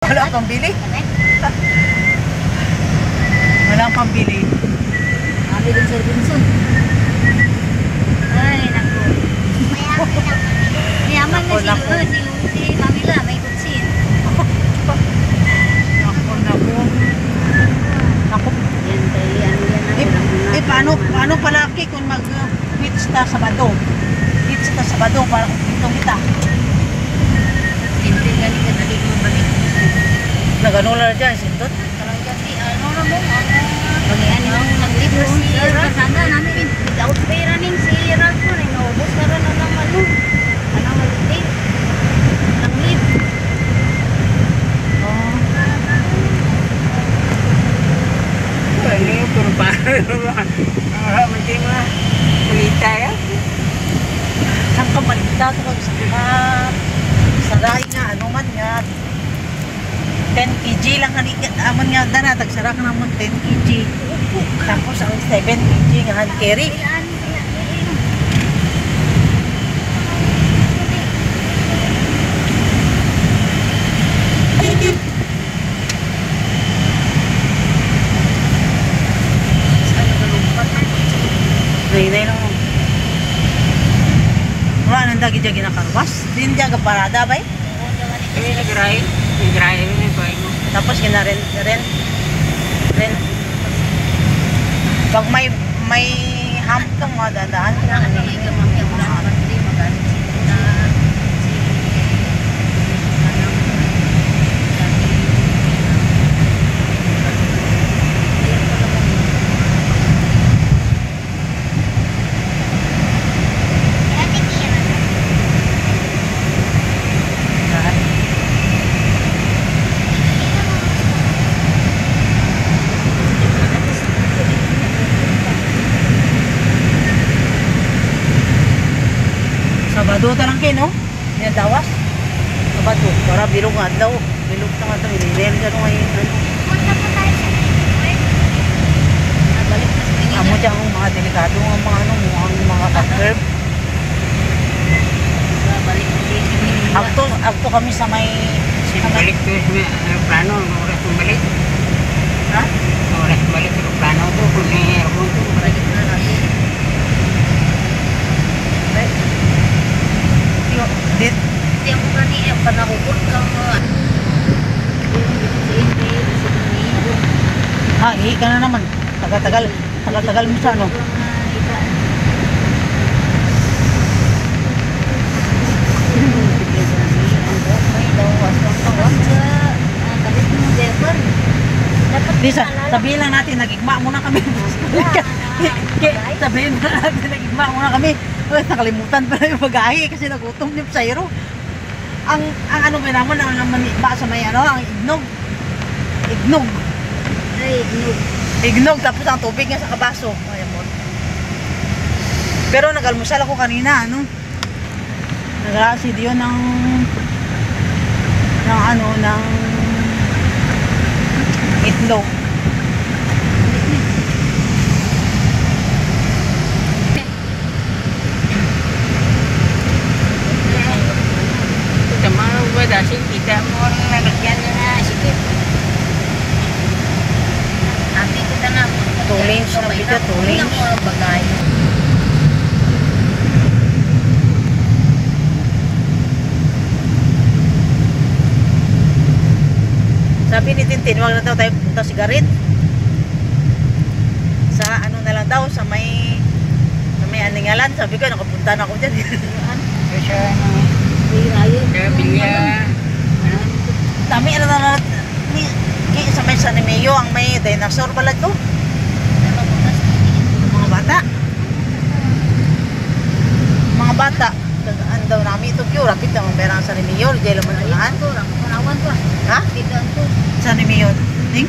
Wala pang bili. Walang pambili. Kami din Sir Vincent. Ay, naku. Mayaman na si Camila, may kutsin. Naku. Yan tayo, Paano palaki kung mag-hits ta Sabado? Hits ta Sabado para itong kita. Hindi galing ka dali mo balik. Naganular dyan, sintot. Talaga si ano na mo, bagian yung nag-libre si Kasanda namin. Without pay running si Ralph rin. Naubos na rin ng ano. Ano holiday? Ng leave. Ini perubahan macam pelita ya. Saan ka malita ito kung sa dahi nga, ano man nga. 10 kg lang aman nga dana, tagsara ka naman 10 kg. Tapos ang 7 kg nga hand carry. Nay lang mo. Wala nang dagi-dagi na karwas. Din jaga parada ba eh? Ini negrai ini baik. Tapos ren. Pag may hump kang mga dadaan ka na Sabado ta lang kayo, no? Yan dawas. Sabado. Para bilog nga daw. Bilog na nga ito. Ililil ka nung ngayon. Amo dyan ang mga delikado. Ang mga ano, mga curve. Akto kami sa may... Balik tu plano, oras balik. Ha? Oras balik ke plano tu kuni aircon tu balik na natin. Hindi ako kanina, panakukot ka mo. Ha, ihi ka na naman. Tagal-tagal mo sa ano. Lisa, sabihin lang natin, nagigma muna kami. Sabihin na natin, nagigma muna kami. Nakalimutan pa na yung mag-ahi kasi nagutom ni Psyro. Ang ano ba naman, ang maniba sa may ano, ang ignog. Ignog. Ay, ignog. Ignog, tapos ang tubig nga sa kabaso. Ayan mo. Pero nag-almusal ako kanina, ano. Nag-aasid yun ng itlog. Dasi kita mau nalagyan na sikit. Abi kita na. 2 lanes na dito, 2 lanes. Ang bagay. Sabi ni Tintin, wag na daw tayo punta sigarit. Sa ano na lang daw, sa may Aningalan. Sabi ko, nakapunta na ako dyan. Kasi kaya bilya. Dami, ano na sa may San Emilio, ang may dinosaur pala to. Mga bata. Mga bata. Ano daw namin ito, Kyo. Rapid na mga perang San Emilio. Diyan naman unahan. Ito lang. Kunawan ko. Ha? Dito ang to. San Emilio. Ting?